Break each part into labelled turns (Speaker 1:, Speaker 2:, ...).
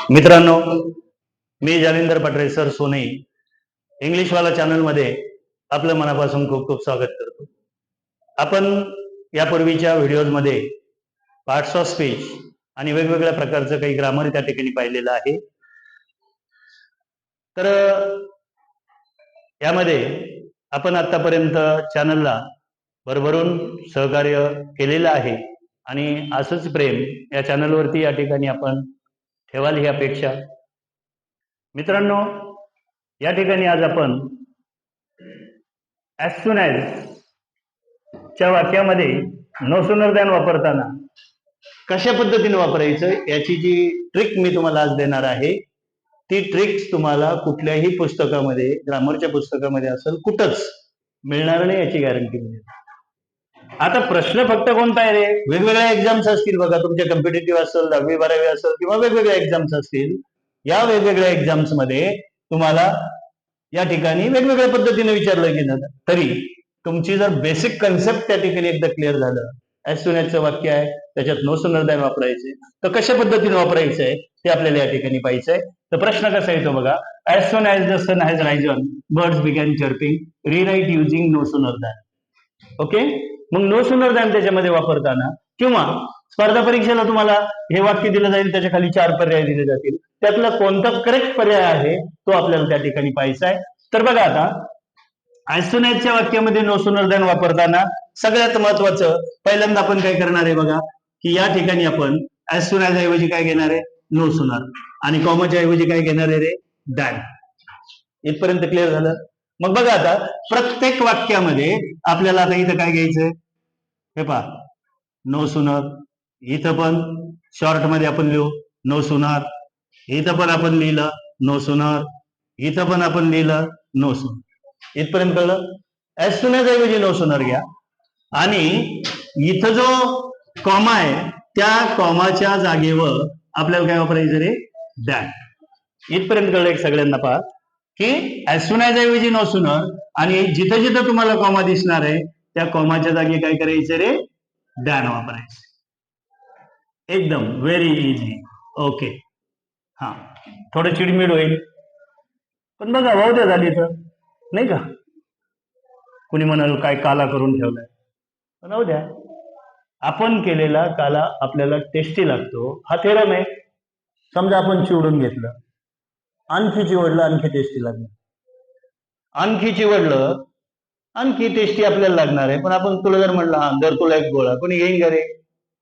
Speaker 1: मित्रांनो, मी जालिंदर पटरेसर सोने इंग्लिशवाला चॅनलमध्ये आपलं मनापासून खूप खूप स्वागत करतो. आपण यापूर्वीच्या व्हिडिओजमध्ये पार्ट्स ऑफ स्पीच आणि वेगवेगळ्या प्रकारचं काही ग्रामर त्या ठिकाणी पाहिलेलं आहे. तर यामध्ये आपण आतापर्यंत चॅनलला भरभरून सहकार्य केलेलं आहे आणि असंच प्रेम या चॅनलवरती या ठिकाणी आपण ठेवाल ही अपेक्षा. मित्रांनो, या ठिकाणी आज आपण ॲज सून ॲज च्या वाक्यामध्ये नो सूनर दॅन वापरताना कशा पद्धतीने वापरायचं याची जी ट्रिक मी तुम्हाला आज देणार आहे, ती ट्रिक्स तुम्हाला कुठल्याही पुस्तकामध्ये, ग्रामरच्या पुस्तकामध्ये असेल, कुठंच मिळणार नाही याची गॅरंटी मिळेल. आता प्रश्न फक्त कोणता आहे रे? वेगवेगळ्या एक्झाम्स असतील बघा, तुमच्या कॉम्पिटेटिव्ह असेल, 10वी-12वी असेल किंवा वेगवेगळ्या एक्झाम्स असतील. या वेगवेगळ्या एक्झाम्स मध्ये तुम्हाला या ठिकाणी वेगवेगळ्या पद्धतीने विचारलं गेलं, तरी तुमची जर बेसिक कन्सेप्ट त्या ठिकाणी एकदा क्लिअर झालं, ॲज सून ॲजचं वाक्य आहे, त्याच्यात नो सूनर दॅन वापरायचे, तर कशा पद्धतीने वापरायचं आहे ते आपल्याला या ठिकाणी पाहिजे. तर प्रश्न कसा येतो बघा, as soon as the sun has risen birds began chirping, rewrite using no sooner than. Okay, मग नो सूनर दॅन त्याच्यामध्ये वापरताना किंवा स्पर्धा परीक्षेला तुम्हाला हे वाक्य दिलं जाईल, त्याच्या खाली 4 पर्याय दिले जातील, त्यातला कोणता करेक्ट पर्याय आहे तो आपल्याला त्या ठिकाणी पाहायचा आहे. तर बघा, आता ॲज सून ॲजच्या वाक्यामध्ये नो सूनर दॅन वापरताना सगळ्यात महत्वाचं पहिल्यांदा आपण काय करणार आहे बघा, की या ठिकाणी आपण ॲज सून ॲज ऐवजी काय घेणार आहे? नो सूनर, आणि कॉमाच्या ऐवजी काय घेणार आहे रे? दॅन. इथपर्यंत क्लिअर झालं? मग बघा, आता प्रत्येक वाक्यामध्ये आपल्याला आता इथं काय घ्यायचंय? हे पहा, नो सूनर. इथं पण शॉर्ट मध्ये आपण लिहू नो सूनर. इथं पण आपण लिहिलं नो सूनर. इथं पण आपण लिहिलं नो सूनर. इथपर्यंत कळलं? ॲज सून ॲज ऐवजी नो सूनर घ्या, आणि इथं जो कॉमा आहे त्या कॉमाच्या जागेवर आपल्याला काय वापरायचं रे? दॅन. इथपर्यंत कळलं एक सगळ्यांना? पहा की ॲज सून ॲज ऐवजी नो सूनर, आणि जिथं जिथं तुम्हाला कॉमा दिसणार आहे त्या कॉमाच्या जागी काय करायचं रे? दॅन वापरायचं. एकदम व्हेरी इझी. ओके, हा, थोडं चिडमिड होईल, पण बघा वाहू द्या, झाली तर नाही का? कुणी म्हणाल काय काला करून ठेवलाय, पण राहू द्या. आपण केलेला काला आपल्याला टेस्टी लागतो, हा थेरम आहे. समजा आपण चिवडून घेतलं, आणखी चिवडलं, आणखी टेस्टी लागलं. आणखी चिवडलं, आणखी टेस्टी आपल्याला लागणार आहे. पण आपण तुला जर म्हणलं हा दर तुला एक गोळा, कोणी घेईन का रे?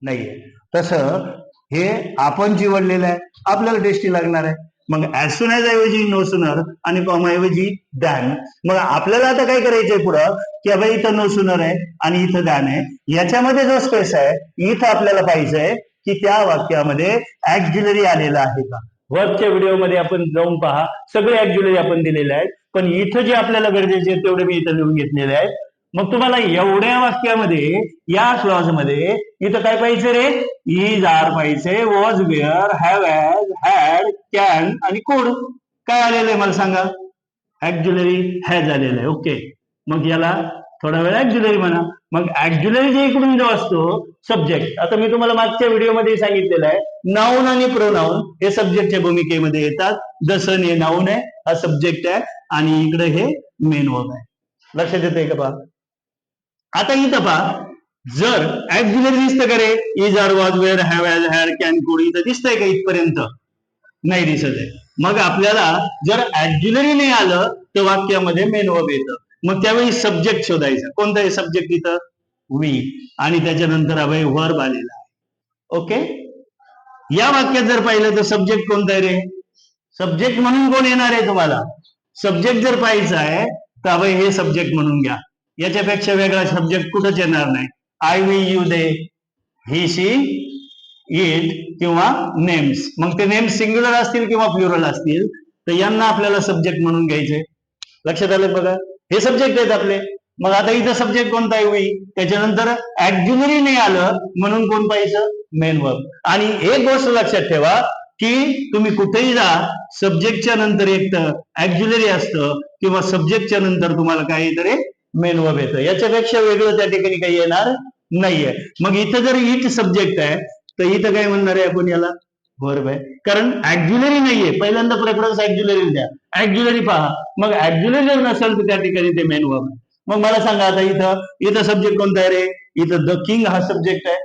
Speaker 1: नाहीये. तसं हे आपण चिवडलेलं आहे, आपल्याला टेस्टी लागणार आहे. मग ॲज सून ॲज ऐवजी नो सूनर आणि कॉमा ऐवजी दॅन. मग आपल्याला आता काय करायचंय पुढं, की अबे इथं नो सूनर आहे आणि इथं दॅन आहे, याच्यामध्ये जो स्पेस आहे इथं आपल्याला पाहिजे की त्या वाक्यामध्ये ॲक्झिलरी आलेला आहे का. वर्कच्या व्हिडिओमध्ये आपण जाऊन पहा, सगळे ॲक्झिलरी आपण दिलेले आहेत, पण इथं जे आपल्याला गरजेचे आहे तेवढे मी इथं लिहून घेतलेले आहेत. मग तुम्हाला एवढ्या वाक्यामध्ये, या क्लॉज मध्ये इथं काय पाहिजे रे? इज, आर पाहिजे, was, were, have, has, had, can आणि कुड. काय आलेलं आहे मला सांगा? ॲक्झिलरी हॅज आलेलं आहे. ओके, मग याला थोडा वेळ ॲक्झिलरी म्हणा. मग ॲक्झिलरी जे इकडून जो असतो सब्जेक्ट, आता मी तुम्हाला मागच्या व्हिडिओमध्ये सांगितलेलं आहे, नाऊन आणि प्रोनाऊन हे सब्जेक्टच्या भूमिकेमध्ये येतात. द सन हे नाऊन आहे, हा सब्जेक्ट आहे, आणि इकडे हे मेन वर्ब आहे. लक्षात येते का? पहा आता इथं पहा, जर ॲक्झिलरी दिसतं का रे? Is, are, was, were, have, has, had, can, could. इथं दिसतंय का? इथपर्यंत नाही दिसत आहे. मग आपल्याला जर ॲक्झिलरी नाही आलं तर वाक्यामध्ये मेन वर्ब येतं. मग त्यावेळी सब्जेक्ट शोधायचा. कोणता आहे सब्जेक्ट इथं? वी, आणि त्याच्यानंतर अभय वर्ब आलेला आहे. ओके, या वाक्यात जर पाहिलं तर सब्जेक्ट कोणता आहे रे? सब्जेक्ट म्हणून कोण येणार आहे तुम्हाला? सब्जेक्ट जर पाहायचा आहे तर अभय हे सब्जेक्ट म्हणून घ्या. याच्यापेक्षा वेगळा सब्जेक्ट कुठंच येणार नाही. I, we, you, they, he, she, it किंवा नेम्स. मग ते नेम्स सिंग्युलर असतील किंवा प्लुरल असतील तर यांना आपल्याला सब्जेक्ट म्हणून घ्यायचे. लक्षात आलं बघा, हे सब्जेक्ट आहेत आपले. मग आता इथं सब्जेक्ट कोणता आहे? वी. त्याच्यानंतर ॲक्झिलरी नाही आलं म्हणून कोण पाहिजे? Main verb. आणि एक गोष्ट लक्षात ठेवा की तुम्ही कुठेही जा, सब्जेक्टच्या नंतर एक तर ॲक्झिलरी असतं किंवा सब्जेक्टच्या नंतर तुम्हाला काय येतं रे? मेन वर्ब येतं. याच्यापेक्षा वेगळं त्या ठिकाणी काही येणार नाहीये. मग इथं जर इट सब्जेक्ट आहे तर इथं काय म्हणणार आहे आपण याला? वर्ब आहे, कारण ऍक्झिलरी नाहीये. पहिल्यांदा प्रेफरन्स ऍक्झिलरी द्या, ऍक्झिलरी पहा, मग ऍक्झिलरी जर नसेल तर त्या ठिकाणी ते मेन वर्ब आहे. मग मला सांगा आता इथं सब्जेक्ट कोणता आहे रे? इथं द किंग हा सब्जेक्ट आहे.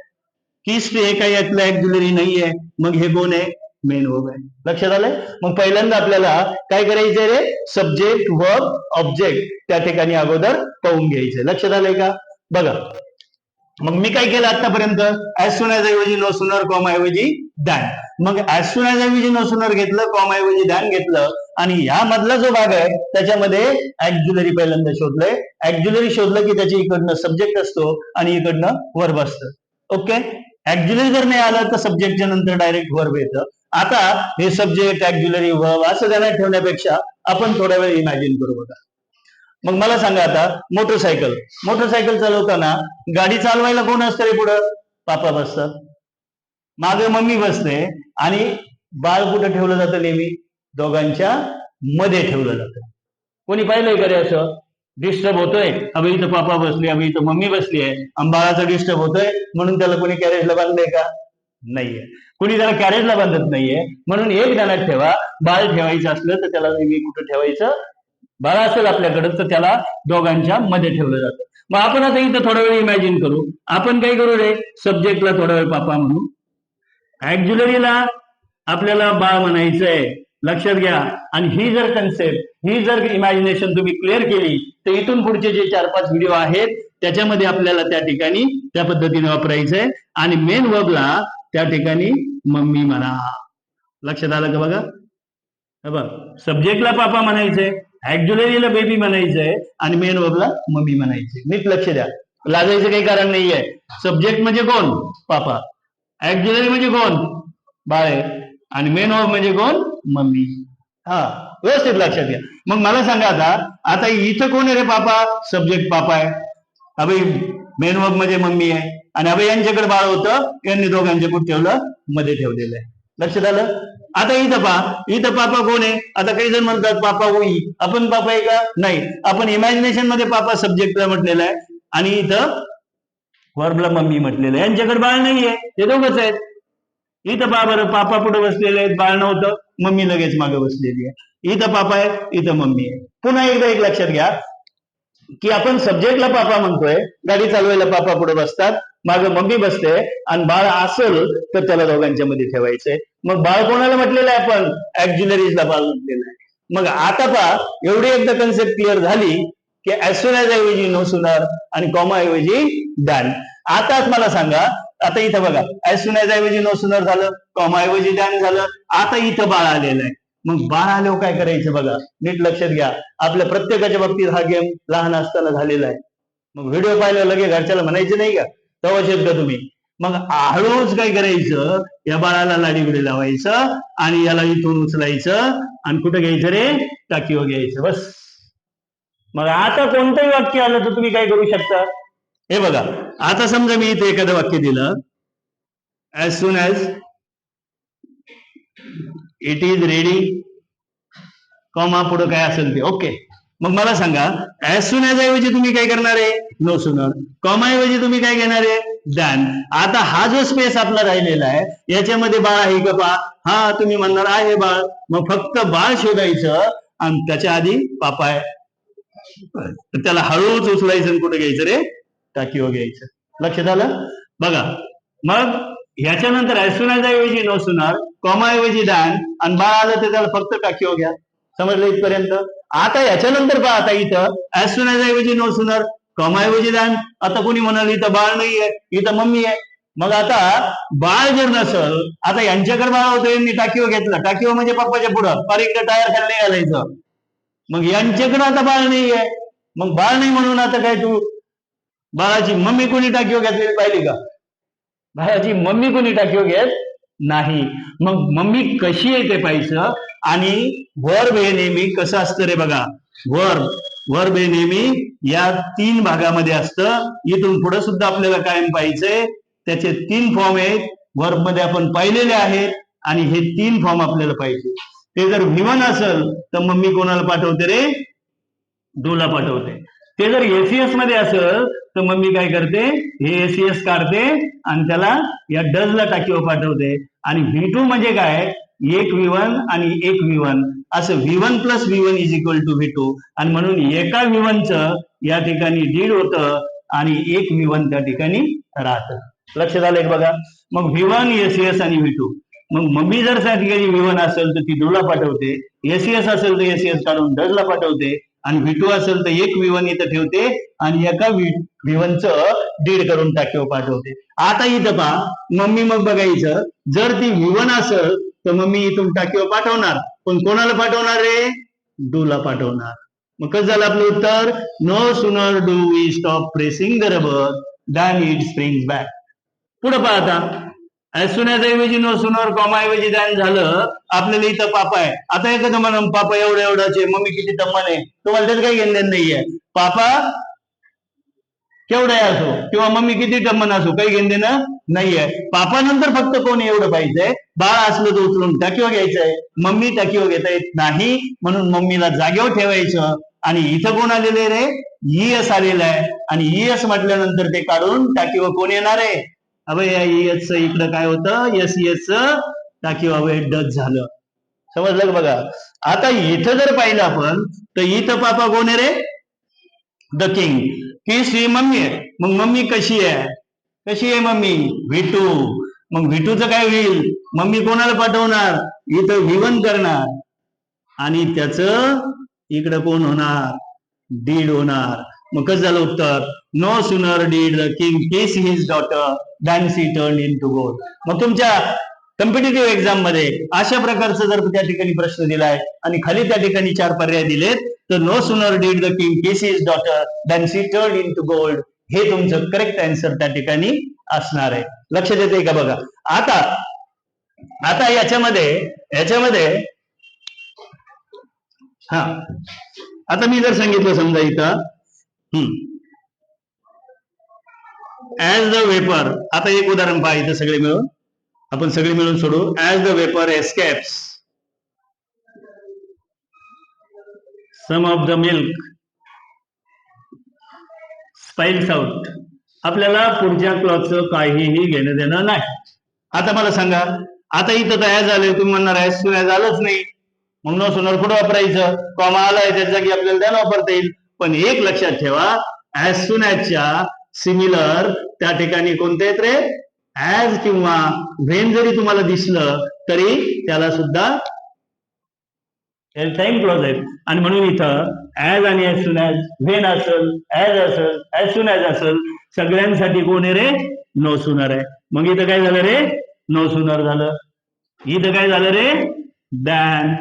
Speaker 1: किस्ट हे काही यातलं ऍक्झिलरी नाहीये, मग हे कोण आहे? मेन वर्ब आहे. लक्षात आलंय? मग पहिल्यांदा आपल्याला काय करायचंय रे? सब्जेक्ट, वर्ब, ऑब्जेक्ट त्या ठिकाणी अगोदर पाहून घ्यायचंय. लक्षात आलंय का? बघा, मग मी काय केलं आतापर्यंत? ऍज सुन एज ऐवजी नो सुनर, कॉमा ऐवजी दॅन. मग ऍज सुन एज ऐवजी नो सुनर घेतलं, कॉमा ऐवजी दॅन घेतलं, आणि ह्या मधला जो भाग आहे त्याच्यामध्ये ऍक्झिलरी पहिल्यांदा शोधलंय. ऍक्झिलरी शोधलं की त्याच्या इकडनं सब्जेक्ट असतो आणि इकडनं वर्ब असतं. ओके, ऍक्झिलरी जर नाही आलं तर सब्जेक्टच्या नंतर डायरेक्ट वर्ब येतं. आता हे सब्जेक्ट, ऍक्झिलरी, वर्ब असं ध्यानात ठेवण्यापेक्षा आपण थोड्या वेळ इमॅजिन करू. बघा, मग मला सांगा आता मोटरसायकल चालवताना गाडी चालवायला कोण असतं रे? पुढं पापा बसतात, मागे मम्मी बसते, आणि बाळ कुठं ठेवलं जातं? नेहमी दोघांच्या मध्ये ठेवलं जातं. कोणी पाहिलंय का रे असं? डिस्टर्ब होतोय, अबे इथं पापा बसले, अबे इथं मम्मी बसली आहे, आणि बाळाचा डिस्टर्ब होतोय म्हणून त्याला कोणी कॅरेजला बांधलंय का? नाहीये. कोणी त्याला कॅरेजला बांधत नाहीये. म्हणून एक ध्यानात ठेवा, बाळ ठेवायचं असलं तर त्याला नेहमी कुठं ठेवायचं? बाळ असेल आपल्याकडे तर त्याला दोघांच्या मध्ये ठेवलं जातं. मग आपण आता इथं थोडा वेळ इमॅजिन करू. आपण काय करू रे? सब्जेक्टला थोडा वेळ पापा म्हणू, ऍक्झिलरीला आपल्याला बाळ म्हणायचंय. लक्षात घ्या. आणि ही जर कन्सेप्ट, ही जर इमॅजिनेशन तुम्ही क्लिअर केली तर इथून पुढचे जे 4-5 व्हिडिओ आहेत त्याच्यामध्ये आपल्याला त्या ठिकाणी त्या पद्धतीने वापरायचंय. आणि मेन वर्बला त्या ठिकाणी मम्मी म्हणा. लक्षात आलं का? बघा, सब्जेक्टला पापा म्हणायचंय, ऍक्झिलरीला बेबी म्हणायचंय, आणि मेन वर्बला मम्मी म्हणायचंय. नीट लक्ष द्या, लाजायचं काही कारण नाहीये. सब्जेक्ट म्हणजे कोण? पापा. ऍक्झिलरी म्हणजे कोण? बाळ आहे. आणि मेन वर्ब म्हणजे कोण? मम्मी. हा, व्यवस्थित लक्षात घ्या. मग मला सांगा आता इथं कोण आहे रे? पापा. सब्जेक्ट पापा आहे, अभि मेन वर्ब म्हणजे मम्मी आहे, आणि अभि यांच्याकडे बाळ होतं, यांनी दोघांच्या कुठे ठेवलं? मध्ये ठेवलेलं आहे. लक्षात आलं? आता इथं पहा, इथं पापा कोण आहे? आता काही जण म्हणतात पापा होई, आपण पापा आहे का? नाही. आपण इमॅजिनेशन मध्ये पापा सब्जेक्टला म्हटलेलं आहे, आणि इथं वर्बला मम्मी म्हटलेलं आहे. यांच्याकडे बाळ नाहीये, ते दोघच आहेत. इथं पहा बरं, पापा पुढे बसलेले आहेत, बाळ नव्हतं, मम्मी लगेच मागे बसलेली आहे. इथं पापा आहे, इथं मम्मी आहे. पुन्हा एकदा एक लक्षात घ्या की आपण सब्जेक्टला पापा म्हणतोय, गाडी चालवायला पापा पुढे बसतात, मागे मम्मी बसते, आणि बाळ असेल तर त्याला दोघांच्या मध्ये ठेवायचंय. मग बाळ कोणाला म्हटलेलं आहे? आपण ऍक्झिलरीजला बाळ म्हटलेलं आहे. मग आता पहा, एवढी एकदा कन्सेप्ट क्लिअर झाली की ऍज सुन एज ऐवजी नो सुनर, आणि कॉमा ऐवजी दॅन. आता मला सांगा, आता इथं बघा, ऍज सुन एज ऐवजी नो सुनर झालं, कॉमा ऐवजी दॅन झालं. आता इथं बाळ आलेलं आहे. मग बाळ आल्यावर काय करायचं? बघा, नीट लक्षात घ्या. आपल्या प्रत्येकाच्या बाबतीत हा गेम लहान असताना झालेला आहे. मग व्हिडिओ पाहिलं लगे घरच्याला म्हणायचे नाही का? तवाच का तुम्ही? मग हळूच काय करायचं? या बाळाला लाडीगुडी लावायचं, आणि याला इथून उचलायचं, आणि कुठं घ्यायचं रे? टाकीवर घ्यायचं. बस. मग आता कोणतंही वाक्य आलं तर तुम्ही काय करू शकता? हे बघा, आता समजा मी इथे एखादं वाक्य दिलं, as soon as it is ready, comma पुढं काय असेल ते. ओके, मग मला सांगा, ऍज सुन एज ऐवजी तुम्ही काय करणार आहे? No sooner. कॉमा ऐवजी तुम्ही काय घेणार आहे? दॅन. आता हा जो स्पेस आपला राहिलेला आहे याच्यामध्ये बाळ आहे का? पहा, हा, तुम्ही म्हणणार आहे बाळ. मग फक्त बाळ शोधायचं, आणि त्याच्या आधी पापा आहे, तर त्याला हळूच उचलायचं, आणि कुठे घ्यायचं रे? टाकीवर घ्यायचं. लक्षात आलं? बघा, मग ह्याच्यानंतर ऍज सुन एज ऐवजी नो सुनर, कॉमा ऐवजी दॅन, आणि बाळ आलं तर त्याला फक्त टाकीवर घ्या. समजलं इथपर्यंत? आता याच्यानंतर पहा, आता इथं ऍज सुन एज ऐवजी नो सुनर, कॉमा ऐवजी दॅन. आता कोणी म्हणाल इथं बाळ नाहीये, इथं मम्मी आहे. मग आता बाळ जर नसल, आता यांच्याकडे बाळ होतं, यांनी टाकीवर घेतलं, टाकीवर म्हणजे पप्पाच्या पुढं, पार इकडे टायर खाली घालायचं. मग यांच्याकडे आता बाळ नाहीये, मग बाळ नाही म्हणून आता काय, तू बाळाची मम्मी कोणी टाकीवर घेतलेली पाहिली का? बाळाची मम्मी कोणी टाकीवर घेत नाही. मग मम्मी कशी आहे ते पाहायचं. आणि वर्ब हे नेहमी कसं असतं रे? बघा, वर्ब हे नेहमी या 3 भागामध्ये असतं. इथून पुढे सुद्धा आपल्याला कायम पाहिजे. त्याचे 3 फॉर्म आहेत, वर्ब मध्ये आपण पाहिलेले आहेत, आणि हे 3 फॉर्म आपल्याला पाहिजे. ते जर विमान असेल तर मम्मी कोणाला पाठवते रे? डूला पाठवते. ते जर एसीएस मध्ये असेल तर मम्मी काय करते? हे एसीएस काढते, आणि त्याला या डजला टाकीवर पाठवते. आणि V2 म्हणजे काय, एक V1 आणि एक V1 असं V1 plus V1 is equal to V2 आणि म्हणून एका V1चं या ठिकाणी दीड होतं आणि एक V1 त्या ठिकाणी राहतं. लक्षात आलं एक बघा. मग V1 एस आणि V2. मग मम्मी जर त्या ठिकाणी V1 असेल तर ती डूला पाठवते, एस असेल तर एस काढून डजला पाठवते आणि V2 असेल तर एक V1 इथं ठेवते आणि एका V1चं दीड करून टाकीव पाठवते. आता इथं पहा मम्मी मग बघायचं, जर ती V1 असेल तर मम्मी इथून टाकीव पाठवणार, पण कोणाला पाठवणार रे, डूला पाठवणार. मग कसं झालं आपलं उत्तर, no sooner do we stop pressing the rubber than it springs back. पुढे पहा आता, ऍज सुन ऍज ऐवजी नो सुनर कॉमा ऐवजी दॅन झालं. आपल्याला इथं पापा आहे. आता एखादं म्हणा पापा एवढं एवढाचे, मम्मी किती दम्मान आहे, तुम्हाला त्यात काही घेणं नाहीये. पापा केवढा असो किंवा मम्मी किती टम्मन असो काही घेणं देणं नाहीये. पापा नंतर फक्त कोण एवढं पाहिजे, बाळ असलं तर उचलून टाकीवर घ्यायचंय. मम्मी टाकीवर घेता येत नाही म्हणून मम्मीला जागेवर ठेवायचं. आणि इथं कोण आलेलं आहे रे, ईएस आलेलं आहे आणि ईएस म्हटल्यानंतर ते काढून टाकीवर कोण येणार आहे, अबे या ईएस इकडं काय होतं, एस टाकीवर डच झालं. समजलं का बघा. आता इथं जर पाहिलं आपण तर इथं पापा कोण आहे रे, द किंग. की श्री मम्मी आहे. मग मम्मी कशी आहे, कशी आहे मम्मी, V2. मग V2चं काय होईल, मम्मी कोणाला पाठवणार, इथं V1 करणार आणि त्याचं इकडं कोण होणार, डीड होणार. मग कसं झालं उत्तर, no sooner did the king kiss his daughter than she turn into gold. मग तुमच्या कॉम्पिटिटिव्ह एक्झाम मध्ये अशा प्रकारचं जर त्या ठिकाणी प्रश्न दिलाय आणि खाली त्या ठिकाणी 4 पर्याय दिलेत, तर no sooner did the king kiss his daughter than she turn into gold हे तुमचं करेक्ट आन्सर त्या ठिकाणी असणार आहे. लक्षात येते का बघा. आता याच्यामध्ये हा, आता मी जर सांगितलं समजा इथं ऍज द वेपर, आता एक उदाहरण पहा इथं सगळे मिळून, आपण सगळे मिळून सोडू. As the vapour escapes some of the milk spoils out. आपल्याला पुढच्या क्लॉजचं काहीही घेणं देणं नाही. आता मला सांगा, आता इथं तयार झाले, तुम्ही म्हणणार ऍज सुन ऍज आलंच नाही, मग नो सुनर कुठं वापरायचं, कॉमा आलाय त्याच्या जागी आपल्याला त्याला वापरता येईल. पण एक लक्षात ठेवा, ऍज सुन ऍजच्या सिमिलर त्या ठिकाणी कोणते आहेत रे, ऍज किंवा व्हेन जरी तुम्हाला दिसलं तरी त्याला सुद्धा टाइम क्लॉज आहेत. आणि म्हणून इथं ऍज आणि ऍज सुन ऍज, व्हेन असेल, ऍज असेल, ऍज सुन ऍज असेल, सगळ्यांसाठी कोण आहे रे, नो सुनर आहे. मग इथं काय झालं रे, नो सुनर झालं. इथं काय झालं रे, दॅन.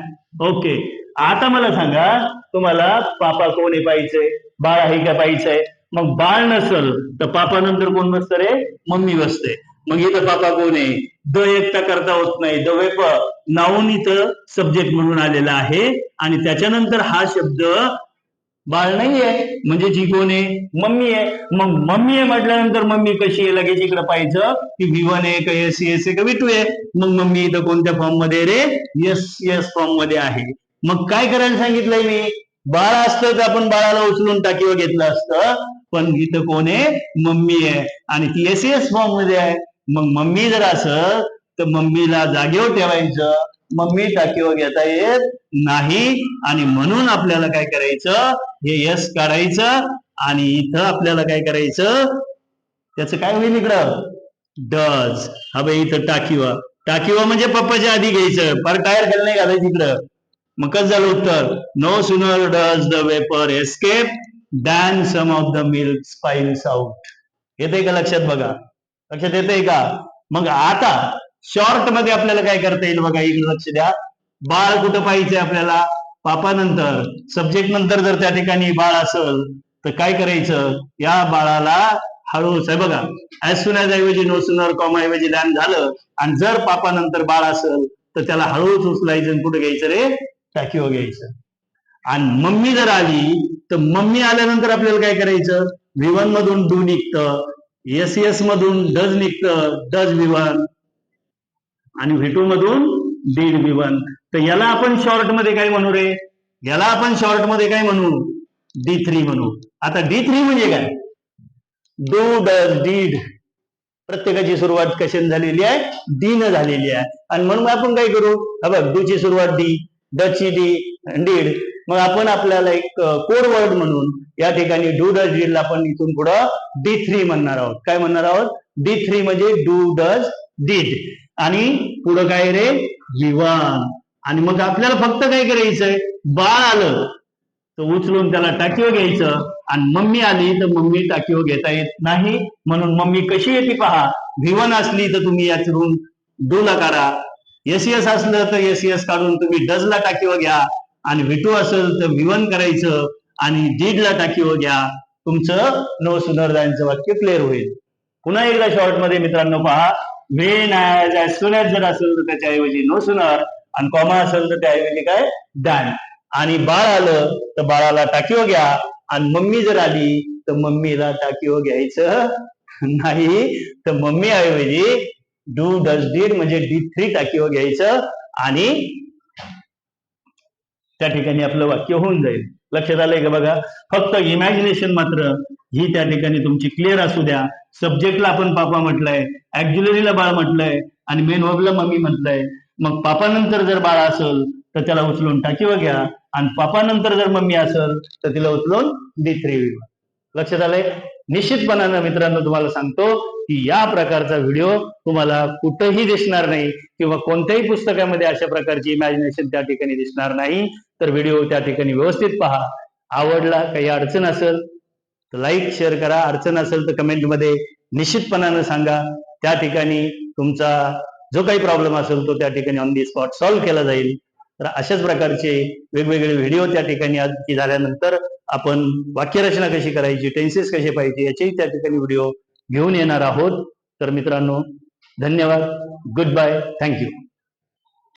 Speaker 1: ओके. आता मला सांगा, तुम्हाला पापा कोण आहे पाहिजे, बाळ आहे का पाहिजे. मग बाळ नसल तर पापा नंतर कोण बसतं रे, मम्मी बसते. मग इथं पापा कोण आहे, द एकटा करता होत नाही, द वेपर नाऊन इथं सब्जेक्ट म्हणून आलेला आहे आणि त्याच्यानंतर हा शब्द बाळ नाहीये, म्हणजे जी कोण आहे, मम्मी आहे. मग मम्मी आहे म्हटल्यानंतर मम्मी कशी आहे, लगेच इकडे पाहिजे की V1 आहे का एस आहे का V2 आहे. मग मम्मी इथं कोणत्या फॉर्म मध्ये रे, एस फॉर्म मध्ये आहे. मग काय करायला सांगितलंय मी, बाळ असतं तर आपण बाळाला उचलून टाकीवर घेतलं असतं, पण इथं कोण आहे, मम्मी आहे आणि ती एस फॉर्म मध्ये आहे. मग मम्मी जर असं तर मम्मीला जागेवर ठेवायचं, मम्मी टाकीवर घेता येत नाही आणि म्हणून आपल्याला काय करायचं, हे यस काढायचं आणि इथं आपल्याला काय करायचं, त्याचं काय होईल इकडं, डज. हा इथं टाकीवर म्हणजे पप्पाच्या आधी घ्यायचं, पर टायर खाली नाही घालायचं इकडं. मग कसं झालं उत्तर, no sooner does the vapour escape than some of the milk spoils out. येते का लक्षात बघा, लक्षात येते का. मग आता शॉर्ट मध्ये आपल्याला काय करता येईल बघा, इकडे लक्ष द्या. बाळ कुठं पाहिजे आपल्याला, पापा नंतर, सब्जेक्ट नंतर जर त्या ठिकाणी बाळ असेल तर काय करायचं, या बाळाला हळूच आहे बघा, ऍज सुन ऍज ऐवजी नो सुनर कॉमा ऐवजी दॅन झालं. आणि जर पापा नंतर बाळ असेल तर त्याला हळूच उचलायचं, कुठे घ्यायचं रे, टाकीवर घ्यायचं. आणि मम्मी जर आली तर मम्मी आल्यानंतर आपल्याला काय करायचं, V1 मधून डू निघतं, एस मधून डज निघतं, डज V1 आणि V2 मधून डीड V1. तर याला आपण शॉर्ट मध्ये काय म्हणू रे, याला आपण शॉर्ट मध्ये काय म्हणू, D3 म्हणू. आता D3 म्हणजे काय, डू डज डीड प्रत्येकाची सुरुवात कशाने झालेली आहे? डी न झालेली आहे. आणि म्हणून आपण काय करू, हा बघ, डू ची सुरुवात डी, ड ची डी, डीड. मग आपण आपल्याला एक कोड वर्ड म्हणून या ठिकाणी डू डज डीड ला आपण इथून पुढं D3 म्हणणार आहोत. काय म्हणणार आहोत? D3 म्हणजे डू डज डीड. आणि पुढं काय रे? V1. आणि मग आपल्याला फक्त काय करायचंय, बाळ आलं तर उचलून त्याला टाकीवर घ्यायचं, आणि मम्मी आली तर मम्मी टाकीवर घेता येत नाही, म्हणून मम्मी कशी येते पहा. V1 असली तर तुम्ही यातून डू ला काढा, एस असलं तर एस काढून तुम्ही डज ला टाकीवर घ्या, आणि V2 असेल तर V1 करायचं आणि डीड ला टाकीवर घ्या. तुमचं नो सुनर दॅनचं वाक्य क्लिअर होईल. पुन्हा एकदा शॉर्ट मध्ये मित्रांनो पहा, व्हेन ॲज सून ॲज जर असेल तर त्याच्याऐवजी नो सुनर, आणि कॉमा असेल तर त्याऐवजी काय? दॅन. आणि बाळ आलं तर बाळाला टाकीवर घ्या, आणि मम्मी जर आली तर मम्मीला टाकीवर घ्यायचं नाही, तर मम्मी ऐवजी डू डज डीड म्हणजे D3 टाकीवर घ्यायचं, आणि त्या ठिकाणी आपलं वाक्य होऊन जाईल. लक्षात आलंय का? बघा, फक्त इमॅजिनेशन मात्र ही त्या ठिकाणी तुमची क्लिअर असू द्या. सब्जेक्टला आपण पापा म्हटलंय, ऍक्झिलरीला बाळ म्हटलंय, आणि मेन वर्बला मम्मी म्हटलंय. मग पापानंतर जर बाळ असेल तर त्याला उचलून टाकीवर घ्या, आणि पापानंतर जर मम्मी असेल तर तिला उचलून D3. लक्षात आलंय? निश्चितपणानं मित्रांनो तुम्हाला सांगतो की या प्रकारचा व्हिडिओ तुम्हाला कुठेही दिसणार नाही, किंवा कोणत्याही पुस्तकामध्ये अशा प्रकारची इमॅजिनेशन त्या ठिकाणी दिसणार नाही. तर व्हिडिओ त्या ठिकाणी व्यवस्थित पहा. आवडला, काही अडचण असेल तर लाईक शेअर करा, अडचण असेल तर कमेंटमध्ये निश्चितपणानं सांगा. त्या ठिकाणी तुमचा जो काही प्रॉब्लेम असेल तो त्या ठिकाणी ऑन दी स्पॉट सॉल्व्ह केला जाईल. तर अशाच प्रकारचे वेगवेगळे व्हिडिओ त्या ठिकाणी झाल्यानंतर आपण वाक्यरचना कशी करायची, टेन्सेस कसे पाहिजे याचेही त्या ठिकाणी व्हिडिओ घेऊन येणार आहोत. तर मित्रांनो, धन्यवाद, गुड बाय, थँक्यू.